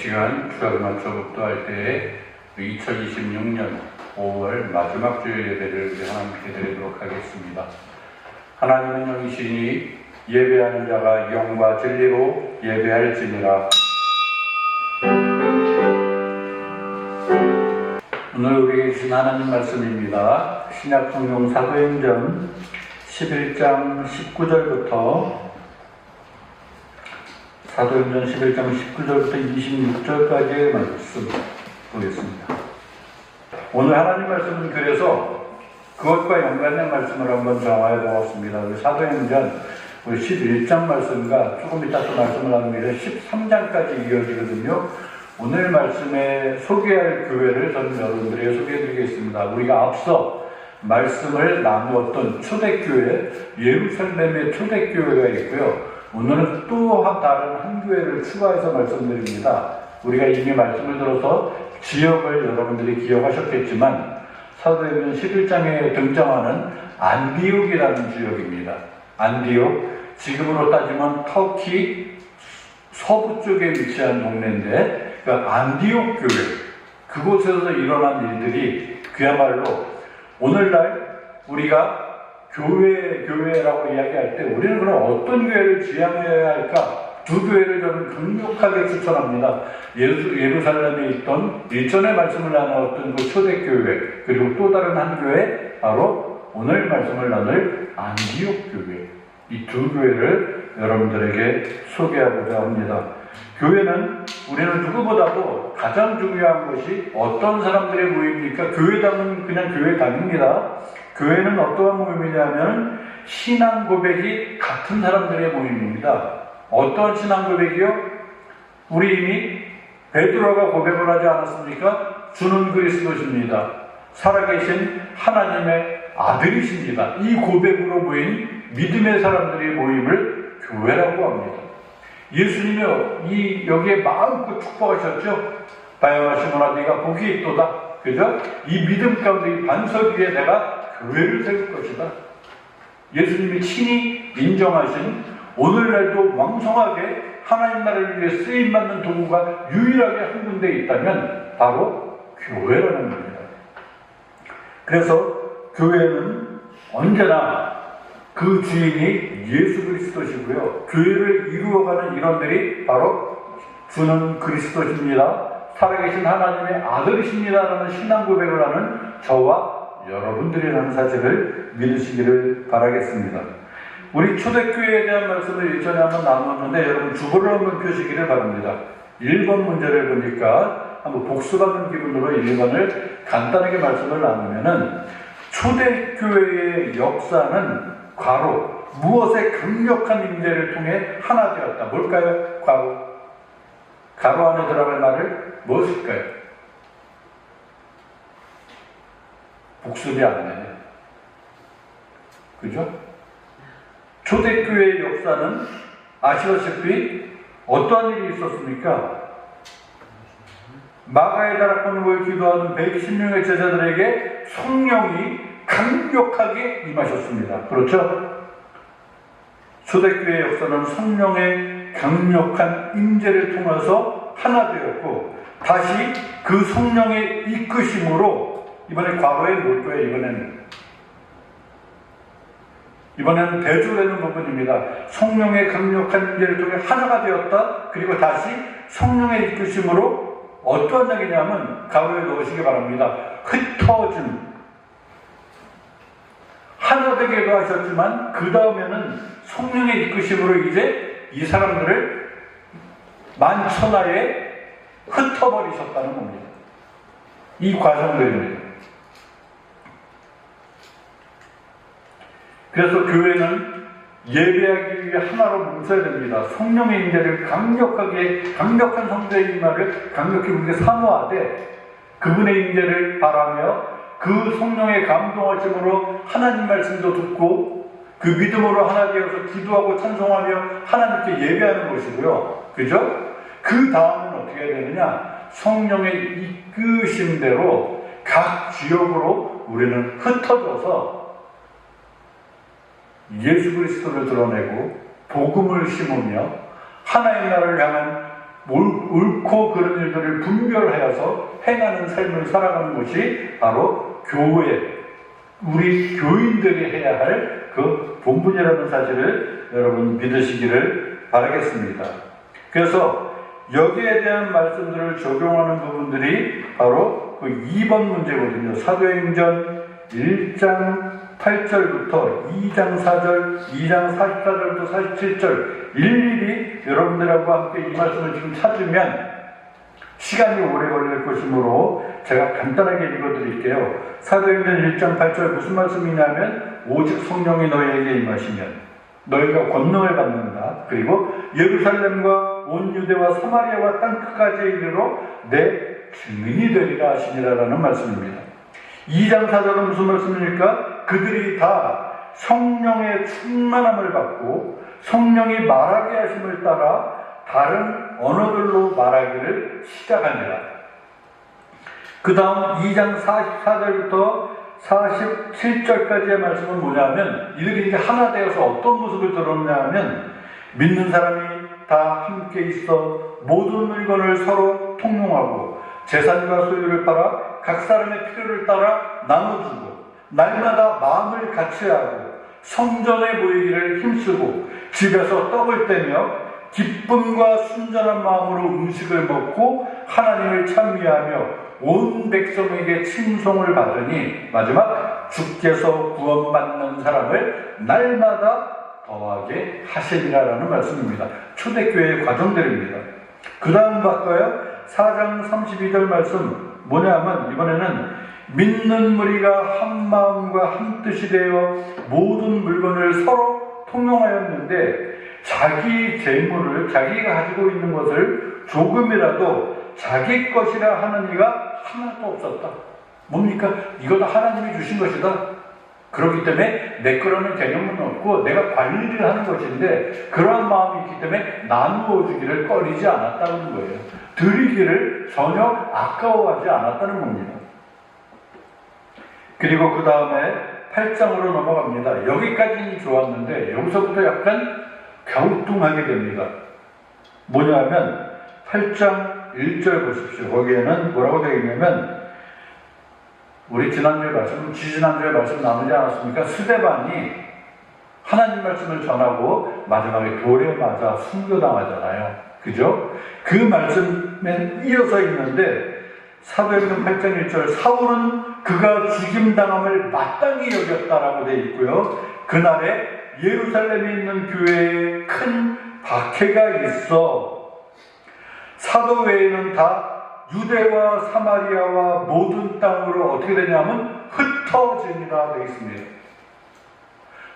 시간 주야를 맞춰 묵도할 때에 2026년 5월 마지막 주일 예배를 우리 하나님께 드리도록 하겠습니다. 하나님은 영이시니 예배하는 자가 영과 진리로 예배할지니라. 오늘 우리에게 주신 하나님 말씀입니다. 신약성경 사도행전 11장 19절부터 사도행전 11장 19절부터 26절까지의 말씀 보겠습니다. 오늘 하나님 말씀은 그래서 그것과 연관된 말씀을 한번 정화해 보았습니다. 우리 사도행전 11장 말씀과 조금 이따 또 말씀을 나누면 13장까지 이어지거든요. 오늘 말씀에 소개할 교회를 저는 여러분들에게 소개해 드리겠습니다. 우리가 앞서 말씀을 나누었던 초대교회, 예루살렘의 초대교회가 있고요. 오늘은 또 다른 한 교회를 추가해서 말씀드립니다. 우리가 이미 말씀을 들어서 지역을 여러분들이 기억하셨겠지만 사도행전 11장에 등장하는 안디옥이라는 지역입니다. 안디옥, 지금으로 따지면 터키 서부 쪽에 위치한 동네인데 그 안디옥 교회, 그곳에서 일어난 일들이 그야말로 오늘날 우리가 교회라고 이야기할 때 우리는 그럼 어떤 교회를 지향해야 할까? 두 교회를 저는 강력하게 추천합니다. 예루살렘에 있던 일전에 말씀을 나누었던 그 초대교회, 그리고 또 다른 한 교회, 바로 오늘 말씀을 나눌 안디옥 교회, 이 두 교회를 여러분들에게 소개하고자 합니다. 교회는 우리는 누구보다도 가장 중요한 것이 어떤 사람들의 모임입니까? 교회당은 그냥 교회당입니다. 교회는 어떠한 모임이냐면 신앙 고백이 같은 사람들의 모임입니다. 어떠한 신앙 고백이요? 우리 이미 베드로가 고백을 하지 않았습니까? 주는 그리스도십니다. 살아계신 하나님의 아들이십니다. 이 고백으로 모인 믿음의 사람들의 모임을 교회라고 합니다. 예수님이 여기에 마음껏 축복하셨죠? 바요나 시몬아 네가 복이 있도다. 그죠? 이 믿음 가운데 이 반석 위에 내가 교회를 세울 것이다. 예수님이 친히 인정하신 오늘날도 왕성하게 하나님 나라를 위해 쓰임받는 도구가 유일하게 한 군데 있다면 바로 교회라는 겁니다. 그래서 교회는 언제나 그 주인이 예수 그리스도시고요. 교회를 이루어가는 일원들이 바로 주는 그리스도십니다. 살아계신 하나님의 아들이십니다라는 신앙 고백을 하는 저와 여러분들이라는 사실을 믿으시기를 바라겠습니다. 우리 초대교회에 대한 말씀을 일전에 한번 나누었는데 여러분 주보를 한번 펴시기를 바랍니다. 1번 문제를 보니까 한번 복습하는 기분으로 1번을 간단하게 말씀을 나누면은 초대교회의 역사는 과로 무엇의 강력한 임재를 통해 하나 되었다. 뭘까요? 가로 안에 들어갈 말을 무엇일까요? 복습이 안 되네. 그죠? 초대교회의 역사는 아시다시피 어떠한 일이 있었습니까? 마가의 다락방을 모여 기도하는 120명의 제자들에게 성령이 강력하게 임하셨습니다. 그렇죠? 초대교회의 역사는 성령의 강력한 임재를 통해서 하나 되었고 다시 그 성령의 이끄심으로 이번에 과거에 뭘 거예요? 이번에는 대조되는 부분입니다. 성령의 강력한 임재를 통해 하나가 되었다. 그리고 다시 성령의 이끄심으로 어떠한 얘기냐면 가로에 넣으시기 바랍니다. 흩어짐. 하나 되게도 하셨지만 그 다음에는 성령의 이끄심으로 이제 이 사람들을 만천하에 흩어버리셨다는 겁니다. 이 과정들입니다. 그래서 교회는 예배하기 위해 하나로 뭉쳐야 됩니다. 성령의 임재를 강력한 성도의 임마를 강력히 우리가 사모하되 그분의 임재를 바라며 그 성령의 감동하심으로 하나님 말씀도 듣고 그 믿음으로 하나 되어서 기도하고 찬송하며 하나님께 예배하는 것이고요. 그죠? 그 다음은 어떻게 해야 되느냐? 성령의 이끄심대로 각 지역으로 우리는 흩어져서 예수 그리스도를 드러내고 복음을 심으며 하나님 나라를 향한 옳고 그른 일들을 분별하여서 행하는 삶을 살아가는 것이 바로 교회, 우리 교인들이 해야 할 그 본분이라는 사실을 여러분 믿으시기를 바라겠습니다. 그래서 여기에 대한 말씀들을 적용하는 부분들이 바로 그 2번 문제거든요. 사도행전 1장 8절부터 2장 4절, 2장 44절부터 47절 일일이 여러분들하고 함께 이 말씀을 지금 찾으면 시간이 오래 걸릴 것이므로 제가 간단하게 읽어드릴게요. 사도행전 1장 8절 무슨 말씀이냐면 오직 성령이 너희에게 임하시면 너희가 권능을 받는다. 그리고 예루살렘과 온 유대와 사마리아와 땅끝까지 이르러 내 증인이 되리라 하시니라라는 말씀입니다. 2장 4절은 무슨 말씀입니까? 그들이 다 성령의 충만함을 받고 성령이 말하게 하심을 따라 다른 언어들로 말하기를 시작하니라. 그 다음 2장 44절부터 47절까지의 말씀은 뭐냐면 이들이 이제 하나 되어서 어떤 모습을 드러내냐면 믿는 사람이 다 함께 있어 모든 물건을 서로 통용하고 재산과 소유를 팔아 각 사람의 필요를 따라 나눠주고 날마다 마음을 같이하고 성전에 모이기를 힘쓰고 집에서 떡을 떼며 기쁨과 순전한 마음으로 음식을 먹고 하나님을 찬미하며 온 백성에게 칭송을 받으니 마지막 주께서 구원받는 사람을 날마다 더하게 하시리라라는 말씀입니다. 초대교회의 과정들입니다. 그 다음 볼까요? 4장 32절 말씀 뭐냐면 이번에는 믿는 무리가 한 마음과 한 뜻이 되어 모든 물건을 서로 통용하였는데 자기 재물을 자기가 가지고 있는 것을 조금이라도 자기 것이라 하는 이가 하나도 없었다. 뭡니까? 이것도 하나님이 주신 것이다. 그렇기 때문에 내 거라는 개념은 없고 내가 관리를 하는 것인데 그러한 마음이 있기 때문에 나누어 주기를 꺼리지 않았다는 거예요. 드리기를 전혀 아까워하지 않았다는 겁니다. 그리고 그 다음에 8장으로 넘어갑니다. 여기까지는 좋았는데 여기서부터 약간 갸우뚱하게 됩니다. 뭐냐면 8장 1절 보십시오. 거기에는 뭐라고 되어 있냐면 우리 지난주에 말씀 나누지 않았습니까? 스데반이 하나님 말씀을 전하고 마지막에 돌에 맞아 순교당하잖아요. 그죠? 그 말씀에 이어서 있는데 사도행전 8장 1절 사울은 그가 죽임당함을 마땅히 여겼다라고 되어 있고요. 그날에 예루살렘에 있는 교회에 큰 박해가 있어 사도 외에는 다 유대와 사마리아와 모든 땅으로 어떻게 되냐면 흩어지니라 되어 있습니다.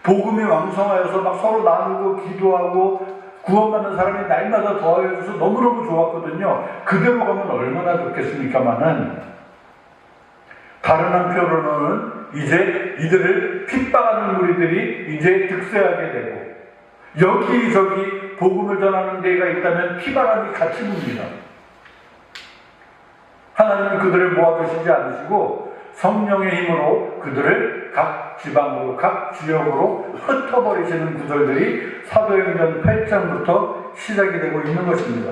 복음이 왕성하여서 막 서로 나누고 기도하고 구원받는 사람이 날마다 더하여져서 너무너무 좋았거든요. 그대로 가면 얼마나 좋겠습니까마는 다른 한편으로는 이제 이들을 핍박하는 무리들이 이제 득세하게 되고 여기저기 복음을 전하는 데가 있다면 피바람이 같이 붑니다. 하나님은 그들을 모아두시지 않으시고 성령의 힘으로 그들을 각 지방으로 각 지역으로 흩어버리시는 구절들이 사도행전 8장부터 시작이 되고 있는 것입니다.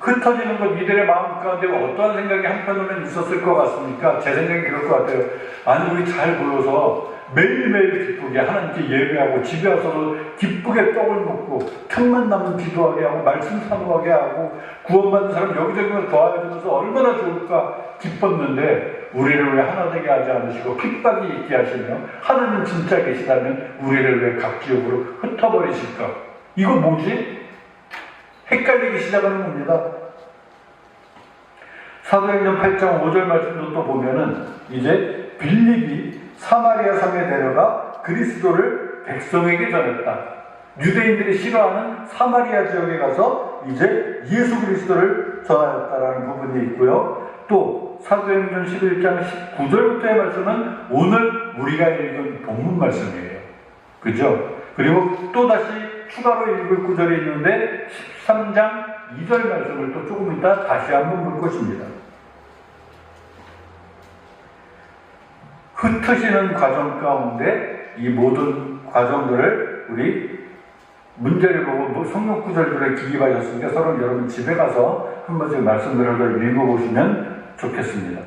흩어지는 것 이들의 마음 가운데 어떠한 생각이 한편으로는 있었을 것 같습니까? 제 생각이 그럴 것 같아요. 아니 우리 잘 모여서 매일매일 기쁘게 하나님께 예배하고 집에 와서도 기쁘게 떡을 먹고 틈만 나면 기도하게 하고 말씀 사모하게 하고 구원받는 사람 여기저기 더하여지면서 얼마나 좋을까 기뻤는데 우리를 왜 하나 되게 하지 않으시고 핍박이 있게 하시며 하나님 진짜 계시다면 우리를 왜 각 지역으로 흩어버리실까? 이거 뭐지? 헷갈리기 시작하는 겁니다. 사도행전 8장 5절 말씀도 또 보면은 이제 빌립이 사마리아 성에 내려가 그리스도를 백성에게 전했다. 유대인들이 싫어하는 사마리아 지역에 가서 이제 예수 그리스도를 전하였다라는 부분이 있고요. 또 사도행전 11장 19절부터의 말씀은 오늘 우리가 읽은 본문 말씀이에요. 그죠? 그리고 또다시 추가로 읽을 구절이 있는데 13장 2절 말씀을 또 조금 이따 다시 한번 볼 것입니다. 흩으시는 과정 가운데 이 모든 과정들을 우리 문제를 보고 뭐 성경 구절들을 기입하셨으니까 서로 여러분 집에 가서 한 번씩 말씀들을 읽어보시면 좋겠습니다.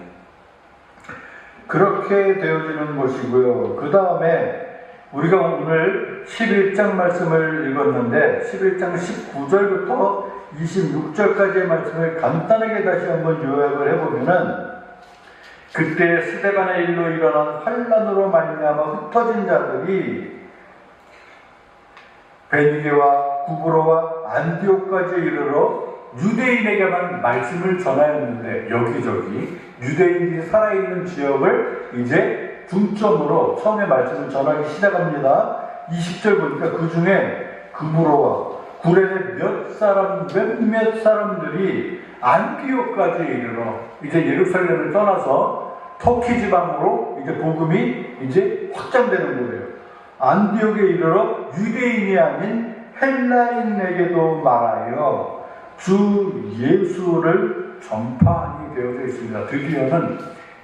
그렇게 되어지는 것이고요. 그 다음에 우리가 오늘 11장 말씀을 읽었는데 11장 19절부터 26절까지의 말씀을 간단하게 다시 한번 요약을 해보면은 그때 스데반의 일로 일어난 환난으로 말미암아 흩어진 자들이 베니게와 구브로와 안디옥까지 이르러 유대인에게만 말씀을 전하였는데 여기저기 유대인들이 살아있는 지역을 이제 중점으로 처음에 말씀을 전하기 시작합니다. 20절 보니까 그 중에 구브로와 구레네 몇몇 사람들이 안디옥까지 이르러 이제 예루살렘을 떠나서 터키 지방으로 이제 복음이 이제 확장되는 거예요. 안디옥에 이르러 유대인이 아닌 헬라인에게도 말하여 주 예수를 전파하니 되어져 있습니다. 드디어는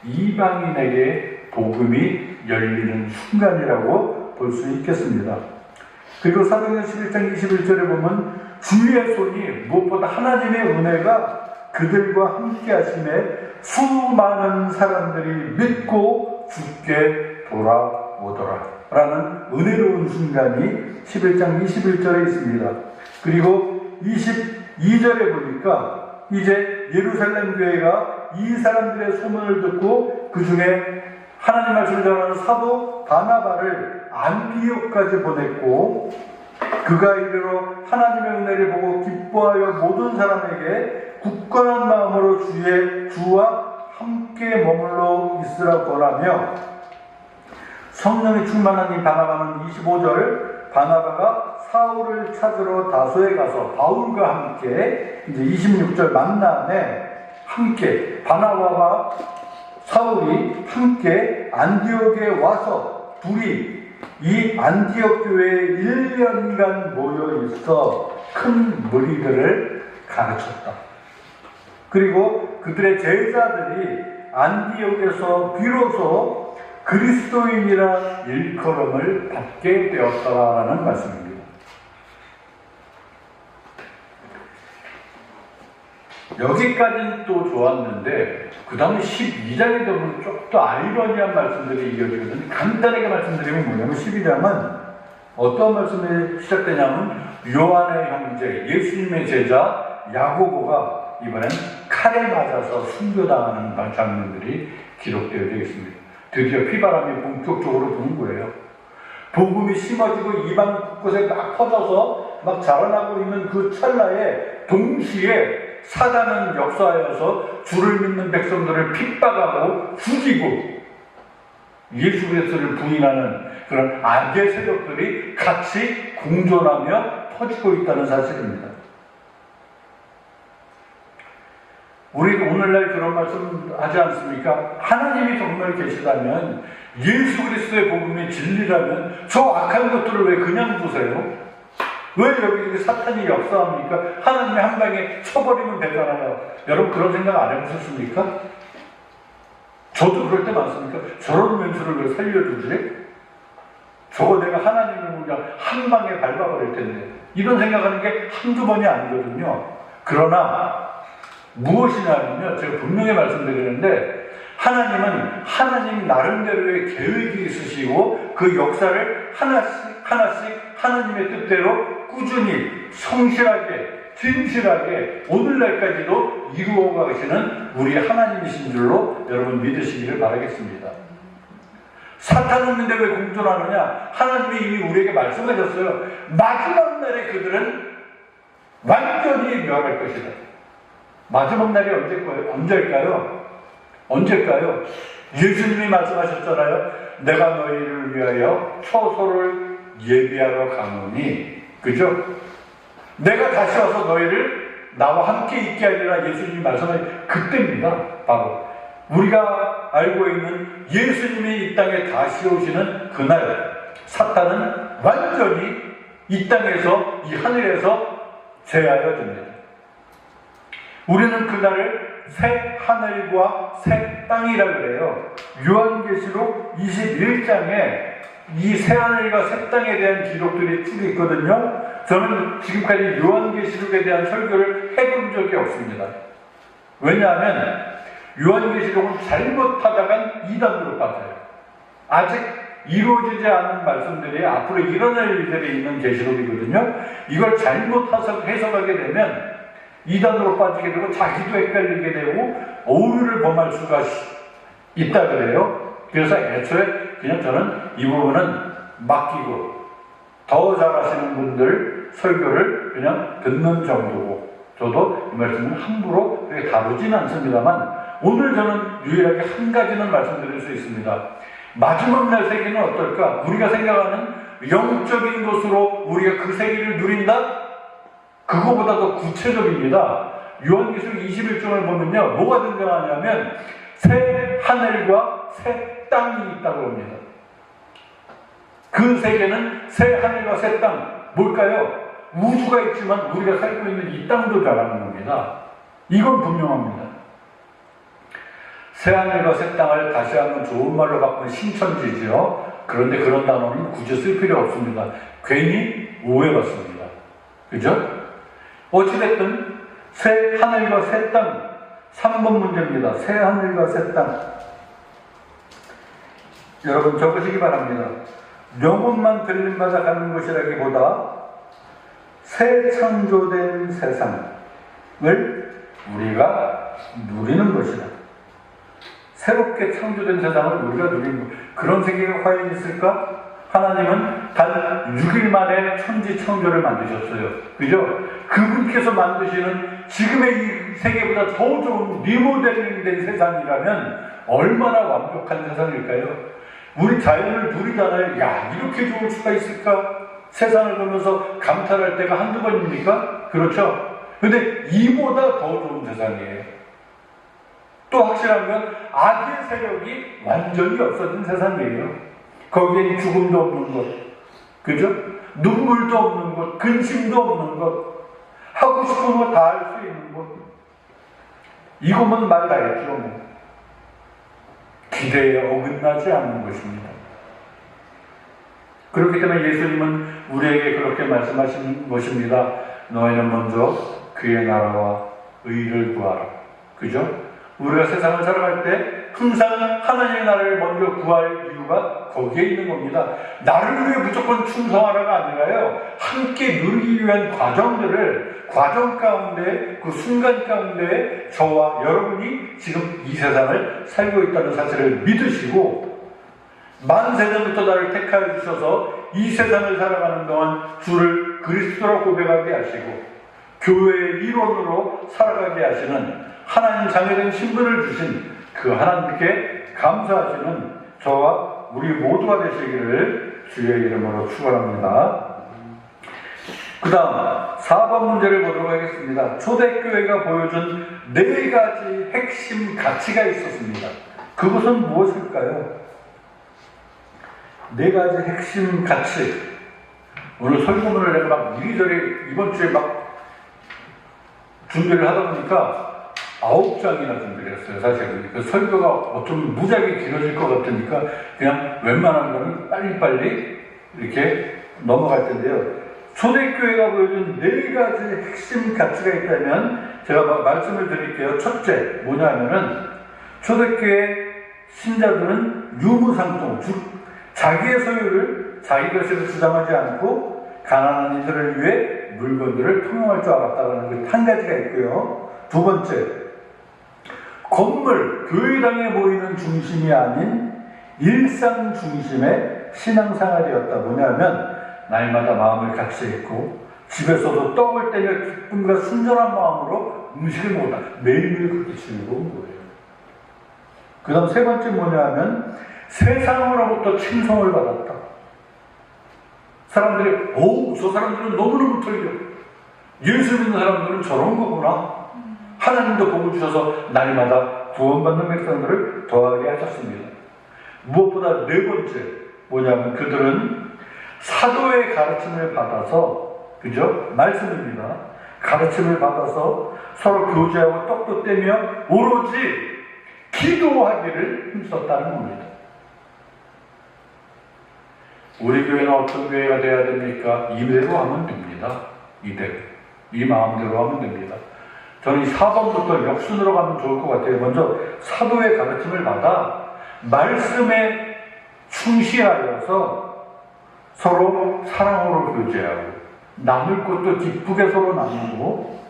이방인에게 복음이 열리는 순간이라고 볼 수 있겠습니다. 그리고 사도행전 11장 21절에 보면 주의 손이 무엇보다 하나님의 은혜가 그들과 함께 하심에 수많은 사람들이 믿고 주께 돌아오더라 라는 은혜로운 순간이 11장 21절에 있습니다. 그리고 22절에 보니까 이제 예루살렘 교회가 이 사람들의 소문을 듣고 그 중에 하나님 말씀을 전하는 사도 바나바를 안디옥까지 보냈고 그가 이르러 하나님의 은혜를 보고 기뻐하여 모든 사람에게 굳건한 마음으로 주와 함께 머물러 있으라 권하며 성령이 충만한 이 바나바는 25절 바나바가 사울을 찾으러 다소에 가서 바울과 함께 이제 26절 만남에 함께 바나바와 사울이 함께 안디옥에 와서 둘이 이 안디옥 교회에 1년간 모여 있어 큰 무리들을 가르쳤다. 그리고 그들의 제자들이 안디옥에서 비로소 그리스도인이라 일컬음을 받게 되었다라는 말씀입니다. 여기까지는 또 좋았는데 그 다음에 12장에 되면 조금 더 아이러니한 말씀들이 이어지거든요. 간단하게 말씀드리면 뭐냐면 12장은 어떤 말씀이 시작되냐면 요한의 형제 예수님의 제자 야고보가 이번엔 칼에 맞아서 순교당하는 장면들이 기록되어 있습니다. 드디어 피바람이 본격적으로 부는 거예요. 복음이 심어지고 이방 곳곳에 막 퍼져서 막 자라나고 있는 그 찰나에 동시에 사단은 역사하여서 주를 믿는 백성들을 핍박하고 죽이고 예수 그리스도를 부인하는 그런 악의 세력들이 같이 공존하며 퍼지고 있다는 사실입니다. 우리 오늘날 그런 말씀 하지 않습니까? 하나님이 정말 계시다면 예수 그리스도의 복음이 진리라면 저 악한 것들을 왜 그냥 두세요? 왜 여기 사탄이 역사합니까? 하나님이 한 방에 쳐버리면 되잖아요. 여러분 그런 생각 안 해보셨습니까? 저도 그럴 때 많습니까? 저런 멘트를 왜 살려주지? 저거 내가 하나님을 그냥 한 방에 밟아버릴 텐데 이런 생각하는 게 한두 번이 아니거든요. 그러나 무엇이냐면요, 제가 분명히 말씀드리는데 하나님은 하나님 나름대로의 계획이 있으시고 그 역사를 하나씩 하나님의 뜻대로 꾸준히 성실하게 진실하게 오늘날까지도 이루어 가시는 우리 하나님이신 줄로 여러분 믿으시기를 바라겠습니다. 사탄은 근데 왜 공존하느냐? 하나님이 이미 우리에게 말씀하셨어요. 마지막 날에 그들은 완전히 멸할 것이다. 마지막 날이 언제일까요? 예수님이 말씀하셨잖아요. 내가 너희를 위하여 처소를 예비하러 가노니, 그죠? 내가 다시 와서 너희를 나와 함께 있게 하리라 예수님이 말씀하신 그때입니다. 바로 우리가 알고 있는 예수님이 이 땅에 다시 오시는 그날 사탄은 완전히 이 땅에서 이 하늘에서 제하여집니다. 우리는 그날을 새 하늘과 새 땅이라 그래요. 요한계시록 21장에 이 새 하늘과 새 땅에 대한 기록들이 쭉 있거든요. 저는 지금까지 요한계시록에 대한 설교를 해본 적이 없습니다. 왜냐하면 요한계시록은 잘못하다간 이단으로 빠져요. 아직 이루어지지 않은 말씀들이 앞으로 일어날 일들이 있는 계시록이거든요. 이걸 잘못 해석하게 되면 이단으로 빠지게 되고 자기도 헷갈리게 되고 오류를 범할 수가 있다 그래요. 그래서 애초에 그냥 저는 이 부분은 맡기고 더 잘하시는 분들 설교를 그냥 듣는 정도고, 저도 이 말씀을 함부로 그렇게 다루지는 않습니다만 오늘 저는 유일하게 한 가지는 말씀드릴 수 있습니다. 마지막 날 세계는 어떨까? 우리가 생각하는 영적인 것으로 우리가 그 세계를 누린다? 그거보다 더 구체적입니다. 요한계시록 21장을 보면요, 뭐가 등장하냐면 새 하늘과 새 땅이 있다고 합니다. 그 세계는 새 하늘과 새 땅, 뭘까요? 우주가 있지만 우리가 살고 있는 이 땅도 말하는 겁니다. 이건 분명합니다. 새 하늘과 새 땅을 다시 한번 좋은 말로 바꾸면 신천지죠. 그런데 그런 단어는 굳이 쓸 필요 없습니다. 괜히 오해받습니다. 그죠? 어찌됐든 새 하늘과 새 땅, 3번 문제입니다. 새 하늘과 새 땅. 여러분 적으시기 바랍니다. 영혼만 들림받아 가는 것이라기보다 새 창조된 세상을 우리가 누리는 것이다. 새롭게 창조된 세상을 우리가 누리는 것. 그런 세계가 과연 있을까? 하나님은 단 6일 만에 천지 창조를 만드셨어요. 그죠? 그분께서 만드시는 지금의 이 세계보다 더 좋은 리모델링된 세상이라면 얼마나 완벽한 세상일까요? 우리 자연을 누리잖아요. 야, 이렇게 좋을 수가 있을까? 세상을 보면서 감탄할 때가 한두 번입니까? 그렇죠? 근데 이보다 더 좋은 세상이에요. 또 확실한 건 악의 세력이 완전히 없어진 세상이에요. 거기에 죽음도 없는 것, 그죠? 눈물도 없는 것, 근심도 없는 것, 하고 싶은 거 다 할 수 있는 것. 이거면 말 다 했죠. 뭐. 기대에 어긋나지 않는 것입니다. 그렇기 때문에 예수님은 우리에게 그렇게 말씀하신 것입니다. 너희는 먼저 그의 나라와 의를 구하라. 그죠? 우리가 세상을 살아갈 때 항상 하나님의 나라를 먼저 구할 이유가 거기에 있는 겁니다. 나를 위해 무조건 충성하라가 아니라요, 함께 누리기 위한 과정 가운데, 그 순간 가운데 저와 여러분이 지금 이 세상을 살고 있다는 사실을 믿으시고, 만세전부터 나를 택하여 주셔서 이 세상을 살아가는 동안 주를 그리스도로 고백하게 하시고 교회의 일원으로 살아가게 하시는 하나님 자녀된 신분을 주신 그 하나님께 감사하시는 저와 우리 모두가 되시기를 주의 이름으로 축원합니다. 그 다음 4번 문제를 보도록 하겠습니다. 초대교회가 보여준 4가지 핵심 가치가 있었습니다. 그것은 무엇일까요? 4가지 핵심 가치. 오늘 설교문을 내가 막 이리저리 이번 주에 막 준비를 하다 보니까 9장이나 준비를 했어요. 사실은 그 설교가 좀 무지하게 길어질 것 같으니까 그냥 웬만한 거는 빨리빨리 이렇게 넘어갈 텐데요. 초대교회가 보여준 4가지 핵심 가치가 있다면 제가 말씀을 드릴게요. 첫째 뭐냐면은 초대교회 신자들은 유무상통, 즉 자기의 소유를 자기 것으로 주장하지 않고 가난한 이들을 위해 물건들을 통용할 줄 알았다는 게 한 가지가 있고요. 두 번째, 건물, 교회당에 모이는 중심이 아닌 일상 중심의 신앙생활이었다. 뭐냐면 날마다 마음을 같이했고 집에서도 떡을 떼며 기쁨과 순전한 마음으로 음식을 먹었다. 매일매일 그렇게 즐거운 거예요. 그 다음 세 번째 뭐냐면 세상으로부터 칭송을 받았다. 사람들이 저 사람들은 너무너무 틀려. 예수 믿는 사람들은 저런 거구나. 하나님도 복을 주셔서 날마다 구원받는 백성들을 더하게 하셨습니다. 무엇보다 4번째 뭐냐면 그들은 사도의 가르침을 받아서, 그죠? 말씀입니다. 가르침을 받아서 서로 교제하고 떡도 떼며 오로지 기도하기를 힘썼다는 겁니다. 우리 교회는 어떤 교회가 돼야 됩니까? 이대로 하면 됩니다. 이대로. 이 마음대로 하면 됩니다. 저는 이 4번부터 역순으로 가면 좋을 것 같아요. 먼저 사도의 가르침을 받아 말씀에 충실하여서 서로 사랑으로 교제하고 나눌 것도 기쁘게 서로 나누고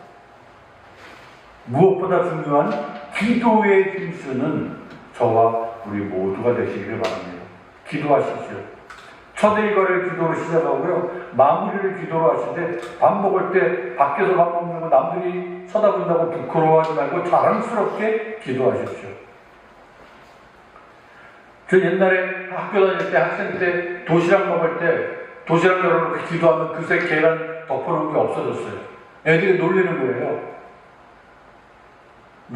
무엇보다 중요한 기도에 힘쓰는 저와 우리 모두가 되시기를 바랍니다. 기도하십시오. 첫 일과를 기도로 시작하고요. 마무리를 기도로 하시되 밥 먹을 때 밖에서 밥 먹는 거 남들이 쳐다본다고 부끄러워하지 말고 자랑스럽게 기도하십시오. 저 옛날에 학교 다닐 때 학생 때 도시락 먹을 때 도시락 열어놓고 기도하면 그새 계란 덮어놓은 게 없어졌어요. 애들이 놀리는 거예요.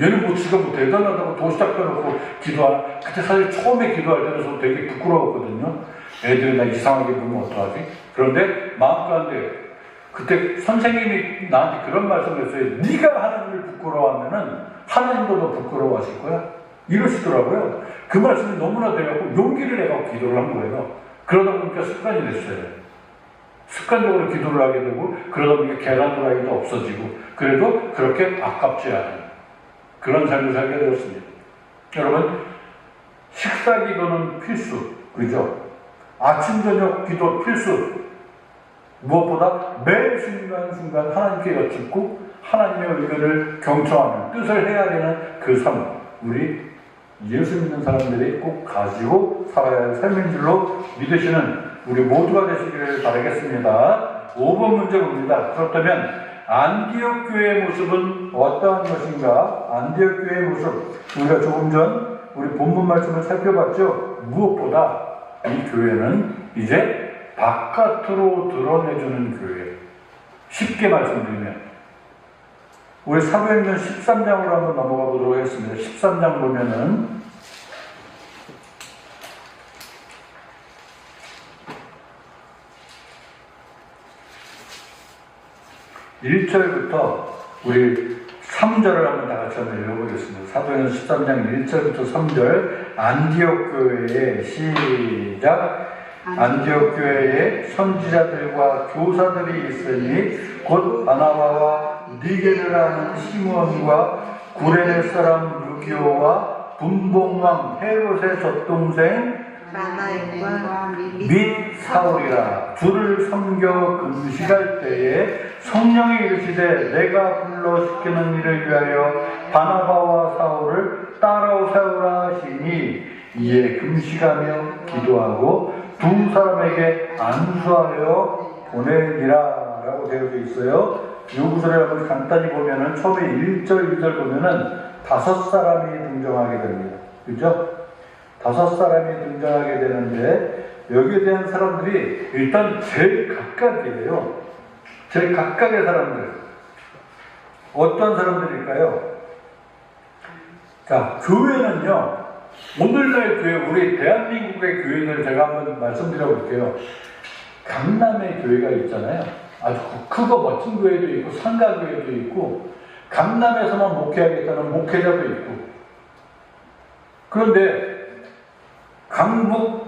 얘는 뭐 지가 뭐 대단하다고 도시락 펴놓고 기도하나. 그때 사실 처음에 기도할 때는 저 되게 부끄러웠거든요. 애들이 나 이상하게 보면 어떡하지? 그런데 마음 가운데 그때 선생님이 나한테 그런 말씀을 했어요. 네가 하나님을 부끄러워하면은 하나님도 너 부끄러워하실 거야. 이러시더라고요. 그 말씀이 너무나 돼갖고 용기를 내갖고 기도를 한 거예요. 그러다 보니까 습관이 됐어요. 습관적으로 기도를 하게 되고 그러다 보니까 계란 후라이도 없어지고 그래도 그렇게 아깝지 않은 그런 삶을 살게 되었습니다. 여러분, 식사 기도는 필수, 그죠? 아침 저녁 기도 필수. 무엇보다 매 순간순간 하나님께 여쭙고 하나님의 의견을 경청하는 뜻을 해야 되는 그 삶, 우리 예수 믿는 사람들이 꼭 가지고 살아야 할 삶인 줄로 믿으시는 우리 모두가 되시기를 바라겠습니다. 5번 문제 봅니다. 그렇다면 안디옥 교회의 모습은 어떠한 것인가? 안디옥 교회의 모습, 우리가 조금 전 우리 본문 말씀을 살펴봤죠. 무엇보다 이 교회는 이제 바깥으로 드러내주는 교회. 쉽게 말씀드리면 우리 사도행전 13장으로 한번 넘어가 보도록 하겠습니다. 13장 보면은 1절부터 우리 3절을 한번 다 같이 한번 읽어보겠습니다. 사도행전 13장 1절부터 3절. 안디옥 교회의 시작. 안디옥 교회에 선지자들과 교사들이 있으니 곧 바나바와 니게를 하는 시므온과 구레네 사람 루기오와 분봉왕 헤롯의 젖동생 및 사울이라. 주를 섬겨 금식할 때에 성령이 이르시되 내가 불러 시키는 일을 위하여 바나바와 사울을 따라 세우라 하시니 이에 금식하며 기도하고 두 사람에게 안수하여 보내니라 라고 되어져 있어요. 이 구절을 한번 간단히 보면은 처음에 1절, 2절 보면은 5사람이 등장하게 됩니다. 그죠? 5사람이 등장하게 되는데 여기에 대한 사람들이 일단 제일 각각이에요. 제일 각각의 사람들. 어떤 사람들일까요? 자, 교회는요, 오늘날 교회, 우리 대한민국의 교회는 제가 한번 말씀드려 볼게요. 강남에 교회가 있잖아요. 아주 크고 멋진 교회도 있고, 상가교회도 있고, 강남에서만 목회하겠다는 목회자도 있고. 그런데 강북에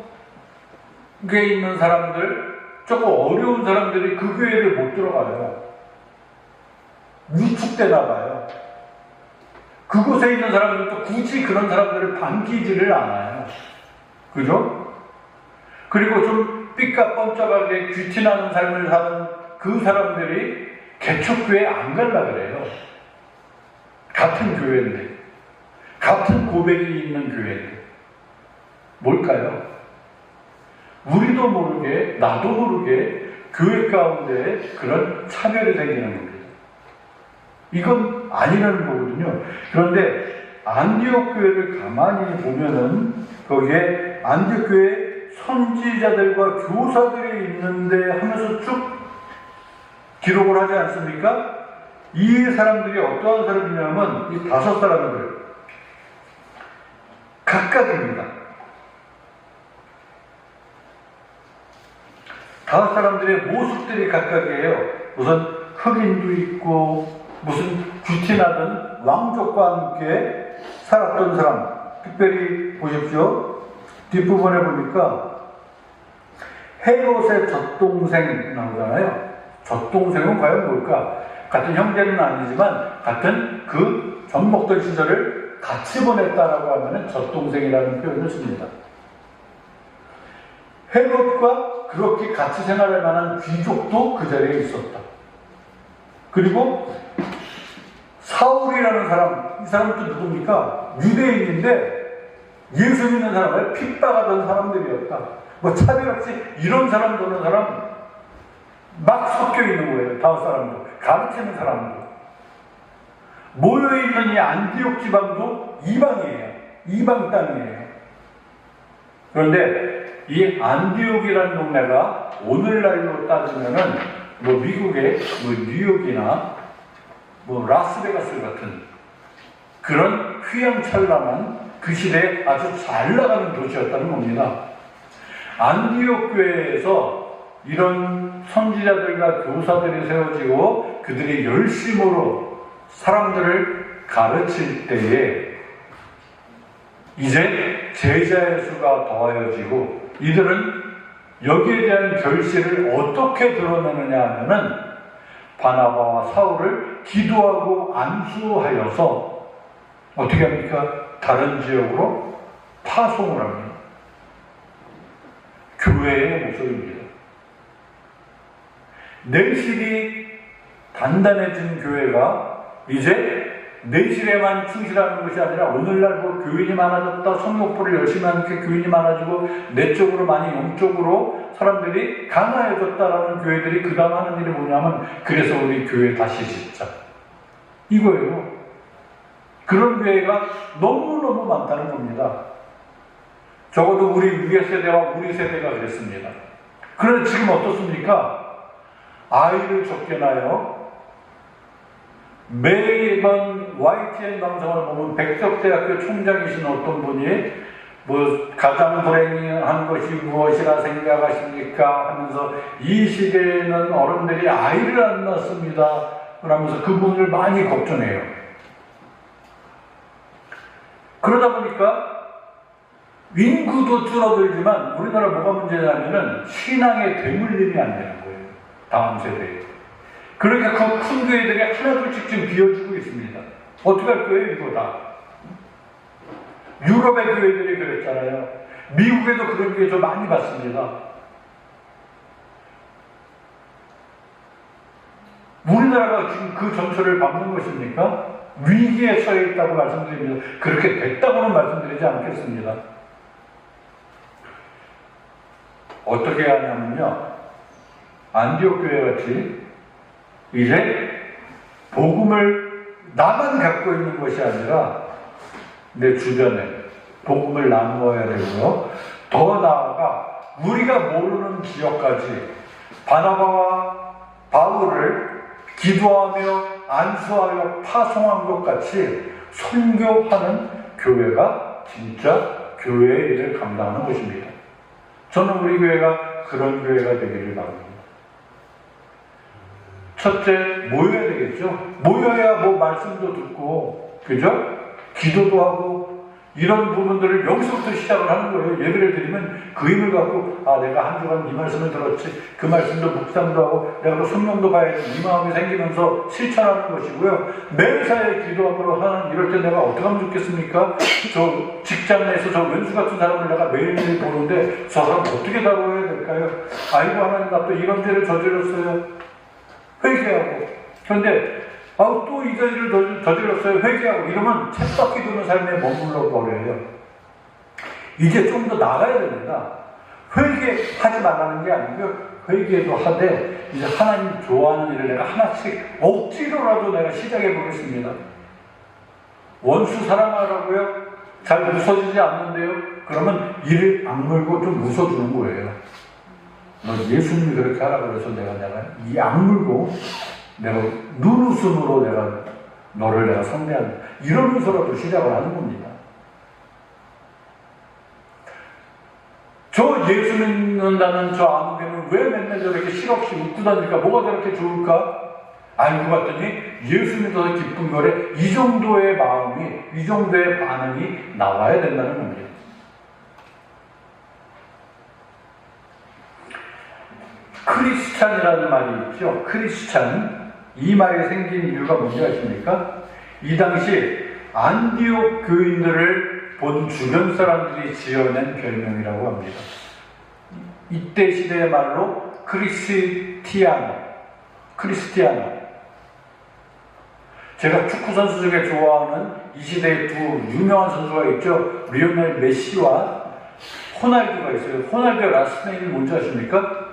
있는 사람들, 조금 어려운 사람들이 그 교회를 못 들어가요. 위축되나 봐요. 그곳에 있는 사람들도 굳이 그런 사람들을 반기지를 않아요. 그죠? 그리고 좀 삐까뻔쩍하게 귀티나는 삶을 사는 그 사람들이 개척교회에 안 갈라 그래요. 같은 교회인데, 같은 고백이 있는 교회인데. 뭘까요? 우리도 모르게, 나도 모르게 교회 가운데 그런 차별이 생기는 겁니다. 이건 아니라는 거거든요. 그런데 안디옥 교회를 가만히 보면은 거기에 안디옥 교회에 선지자들과 교사들이 있는데 하면서 쭉 기록을 하지 않습니까? 이 사람들이 어떠한 사람이냐면 이 5사람들 각각입니다. 5사람들의 모습들이 각각이에요. 우선 흑인도 있고 무슨 귀티나던 왕족과 함께 살았던 사람. 특별히 보십시오. 뒷부분에 보니까 헤롯의 젖동생 나오잖아요. 젖동생은 과연 뭘까? 같은 형제는 아니지만 같은 그 젖먹던 시절을 같이 보냈다라고 하면 젖동생이라는 표현을 씁니다. 헤롯과 그렇게 같이 생활할 만한 귀족도 그 자리에 있었다. 그리고 사울이라는 사람, 이 사람은 또 누굽니까? 유대인인데 예수 믿는 사람을 핍박하던 사람들이었다. 뭐 차별 없이 이런 사람 저런 사람 막 섞여 있는 거예요. 다섯 사람도, 가르치는 사람도. 모여있는 이 안디옥 지방도 이방이에요. 이방 땅이에요. 그런데 이 안디옥이라는 동네가 오늘날로 따지면은 뭐 미국의 뭐 뉴욕이나 뭐 라스베가스 같은 그런 휘황찬란한 그 시대에 아주 잘 나가는 도시였다는 겁니다. 안디옥 교회에서 이런 선지자들과 교사들이 세워지고 그들이 열심으로 사람들을 가르칠 때에 이제 제자의 수가 더하여지고 이들은 여기에 대한 결실을 어떻게 드러내느냐 하면은 바나바와 사울을 기도하고 안수하여서 어떻게 합니까? 다른 지역으로 파송을 합니다. 교회의 모습입니다. 내실이 단단해진 교회가 이제 내실에만 충실하는 것이 아니라 오늘날 뭐 교인이 많아졌다, 성령포를 열심히 하는 게 교인이 많아지고 내적으로 많이 영적으로 사람들이 강화해졌다라는 교회들이 그 다음 하는 일이 뭐냐면 그래서 우리 교회 다시 짓자 이거예요. 그런 교회가 너무너무 많다는 겁니다. 적어도 우리 위의 세대와 우리 세대가 그랬습니다. 그런데 지금 어떻습니까? 아이를 적게 낳아요. 매번 YTN 방송을 보면 백석대학교 총장이신 어떤 분이 뭐 가장 불행한 것이 무엇이라 생각하십니까? 하면서 이 시대에는 어른들이 아이를 안 낳습니다. 그러면서 그분을 많이 걱정해요. 그러다 보니까 인구도 줄어들지만 우리나라 뭐가 문제냐면은 신앙의 되물림이 안 되는 거예요. 다음 세대에. 그러니까 그 큰 교회들이 하나둘씩 지금 비어주고 있습니다. 어떻게 할 거예요, 이거 다? 유럽의 교회들이 그랬잖아요. 미국에도 그런 교회 좀 많이 봤습니다. 우리나라가 지금 그 전철을 밟는 것입니까? 위기에 처해 있다고 말씀드립니다. 그렇게 됐다고는 말씀드리지 않겠습니다. 어떻게 하냐면요. 안디옥 교회 같이 이제 복음을 나만 갖고 있는 것이 아니라 내 주변에 복음을 나누어야 되고요. 더 나아가 우리가 모르는 지역까지 바나바와 바울을 기도하며 안수하여 파송한 것 같이 선교하는 교회가 진짜 교회의 일을 감당하는 것입니다. 저는 우리 교회가 그런 교회가 되기를 바랍니다. 첫째, 모여야 되겠죠. 모여야 뭐 말씀도 듣고, 그죠? 기도도 하고, 이런 부분들을 여기서부터 시작을 하는 거예요. 예배를 드리면 그 힘을 갖고, 아, 내가 한 주간 이 말씀을 들었지. 그 말씀도 묵상도 하고, 내가 또 성령도 봐야지. 이 마음이 생기면서 실천하는 것이고요. 매사에 기도함으로 하는, 이럴 때 내가 어떻게 하면 좋겠습니까? 저 직장 내에서 저 왼수 같은 사람을 내가 매일매일 보는데, 저 사람 어떻게 다뤄야 될까요? 아이고, 하나님, 나 또 이런 죄를 저질렀어요. 회개하고. 그런데 또 이 자리를 저질렀어요. 회개하고. 이러면 쳇바퀴 도는 삶에 머물러 버려요. 이제 좀 더 나가야 됩니다. 회개하지 말라는 게 아니고 회개도 하되 이제 하나님 좋아하는 일을 내가 하나씩 억지로라도 내가 시작해 보겠습니다. 원수 사랑하라고요? 잘 웃어주지 않는데요? 그러면 이를 악물고 좀 웃어주는 거예요. 너 예수님이 그렇게 하라 그래서 내가 이 악물고 내가 눈웃음으로 너를 내가 상대한다. 이러면서라도 시작을 하는 겁니다. 저 예수 믿는다는 저 아무개는 왜 맨날 저렇게 실없이 웃고 다니까 뭐가 저렇게 좋을까? 알고 봤더니 예수 믿어서 기쁜 거래. 이 정도의 마음이, 이 정도의 반응이 나와야 된다는 겁니다. 크리스찬이라는 말이 있죠. 크리스찬. 이 말이 생긴 이유가 뭔지 아십니까? 이 당시 안디옥 교인들을 본 주변 사람들이 지어낸 별명이라고 합니다. 이때 시대의 말로 크리스티아노. 제가 축구 선수 중에 좋아하는 이 시대의 두 유명한 선수가 있죠. 리오넬 메시와 호날두가 있어요. 호날두의 라스트 네임이 뭔지 아십니까?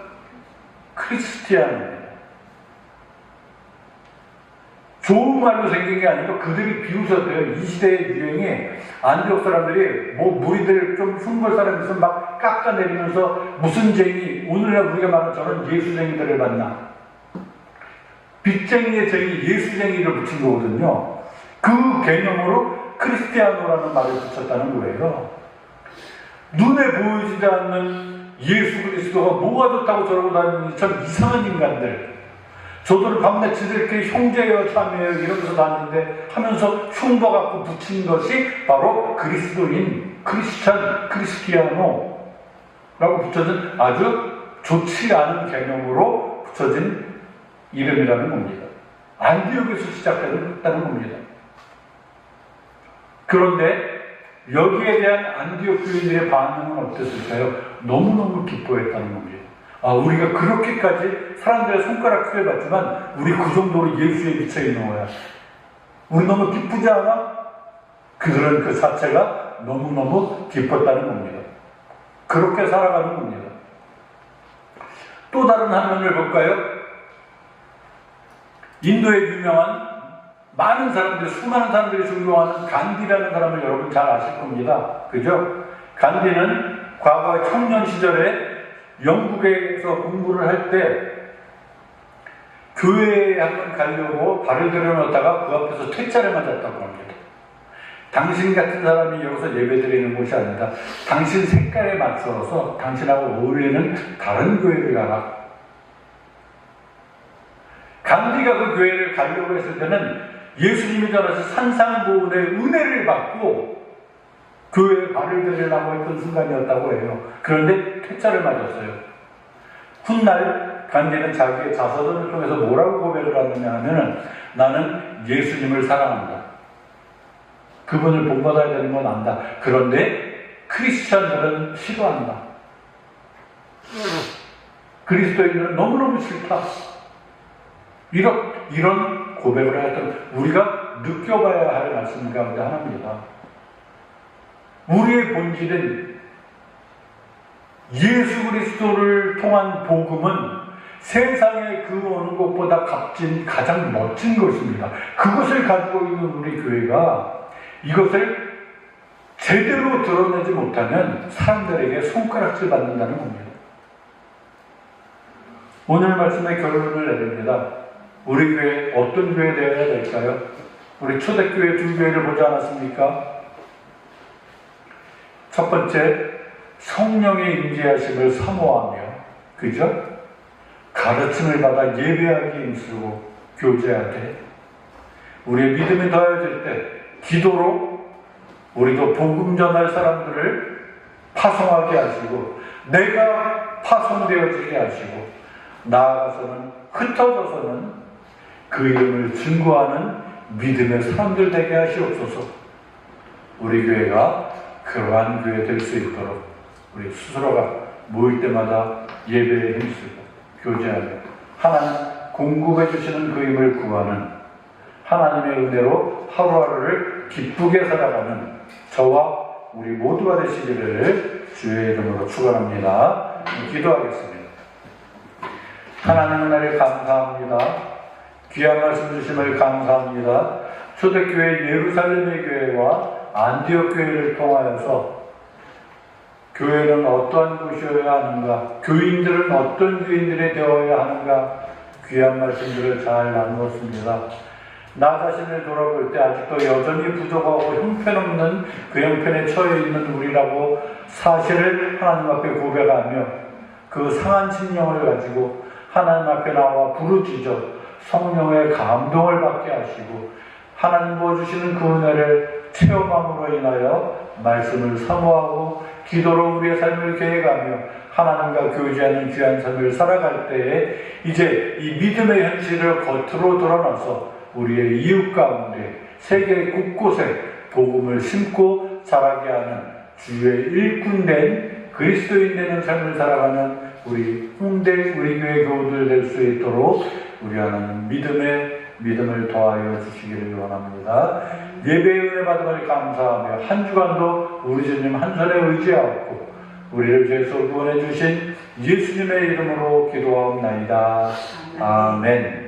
크리스티아노입니다. 좋은 말로 생긴 게 아니고 그들이 비웃었대요. 이 시대의 유행에 안디옥 사람들이 무리들 좀 흉볼 사람 있으면 막 깎아내리면서 무슨 쟁이, 오늘날 우리가 말하는 저런 예수쟁이들을 만나. 빚쟁이의 쟁이, 예수쟁이를 붙인 거거든요. 그 개념으로 크리스티아노라는 말을 붙였다는 거예요. 눈에 보이지 않는 예수 그리스도가 뭐가 좋다고 저러고 다니는 참 이상한 인간들. 저들을 밤낮 지들끼리 형제여 자매여 이러면서 다니는데 하면서 흉봐갖고 붙인 것이 바로 그리스도인, 크리스찬, 크리스티아노라고 붙여진 아주 좋지 않은 개념으로 붙여진 이름이라는 겁니다. 안디옥에서 시작되는 겁니다. 그런데 여기에 대한 안디옥 교인들의 반응은 어땠을까요? 너무너무 기뻐했다는 겁니다. 우리가 그렇게까지 사람들의 손가락질을 받지만 우리 그 정도로 예수에 미쳐 있는 거야. 우리 너무 기쁘지 않아? 그들은 그 자체가 너무너무 기뻤다는 겁니다. 그렇게 살아가는 겁니다. 또 다른 화면을 볼까요? 인도의 유명한 많은 사람들이, 수많은 사람들이 존경하는 간디라는 사람을 여러분 잘 아실 겁니다. 그죠? 간디는 과거 청년 시절에 영국에서 공부를 할 때 교회에 한번 가려고 발을 들여놓다가 그 앞에서 퇴짜를 맞았다고 합니다. 당신 같은 사람이 여기서 예배드리는 곳이 아니다. 당신 색깔에 맞춰서 당신하고 어울리는 다른 교회를 가라. 간디가 그 교회를 가려고 했을 때는 예수님이 전하신 산상보훈의 은혜를 받고 교회에 발을 들이려고 했던 순간이었다고 해요. 그런데 퇴짜를 맞았어요. 훗날 간디는 자기의 자서전을 통해서 뭐라고 고백을 하느냐 하면은 나는 예수님을 사랑한다. 그분을 본받아야 되는 건 안다. 그런데 크리스찬들은 싫어한다. 그리스도인들은 너무너무 싫다. 이런 고백을 하였던 우리가 느껴봐야 할 말씀 가운데 하나입니다. 우리의 본질은 예수 그리스도를 통한 복음은 세상의 그 어느 것보다 값진 가장 멋진 것입니다. 그것을 가지고 있는 우리 교회가 이것을 제대로 드러내지 못하면 사람들에게 손가락질 받는다는 겁니다. 오늘 말씀의 결론을 내립니다. 우리 교회 어떤 교회 되어야 될까요? 우리 초대교회 두 교회를 보지 않았습니까? 첫 번째, 성령의 임재하심을 사모하며, 그죠? 가르침을 받아 예배하기 힘쓰고 교제하되, 우리의 믿음이 더해질 때 기도로 우리도 복음 전할 사람들을 파송하게 하시고 내가 파송되어지게 하시고 나아가서는 흩어져서는 그 이름을 증거하는 믿음의 사람들 되게 하시옵소서. 우리 교회가 그러한 교회 될 수 있도록 우리 스스로가 모일 때마다 예배에 힘쓰고 교제하며 하나님 공급해 주시는 그 힘을 구하는 하나님의 은혜로 하루하루를 기쁘게 살아가는 저와 우리 모두가 되시기를 주의 이름으로 축원합니다. 기도하겠습니다. 하나님 은혜를 감사합니다. 귀한 말씀 주심을 감사합니다. 초대교회 예루살렘의 교회와 안디옥 교회를 통하여서 교회는 어떠한 곳이어야 하는가, 교인들은 어떤 교인들이 되어야 하는가, 귀한 말씀들을 잘 나누었습니다. 나 자신을 돌아볼 때 아직도 여전히 부족하고 형편없는 그 형편에 처해 있는 우리라고 사실을 하나님 앞에 고백하며 그 상한 심령을 가지고 하나님 앞에 나와 부르짖어 성령의 감동을 받게 하시고 하나님 부어주시는 그 은혜를 체험함으로 인하여 말씀을 사모하고 기도로 우리의 삶을 계획하며 하나님과 교제하는 귀한 삶을 살아갈 때에 이제 이 믿음의 현실을 겉으로 드러나서 우리의 이웃 가운데 세계 곳곳에 복음을 심고 자라게 하는 주의 일꾼된 그리스도인 되는 삶을 살아가는 우리 홍대 우리 교회 교우들 될 수 있도록 우리 하나님 믿음을 더하여 주시기를 원합니다. 예배의 은혜 받음을 감사하며 한 주간도 우리 주님 한 손에 의지하고 우리를 죄에서 구원해 주신 예수님의 이름으로 기도하옵나이다. 아멘.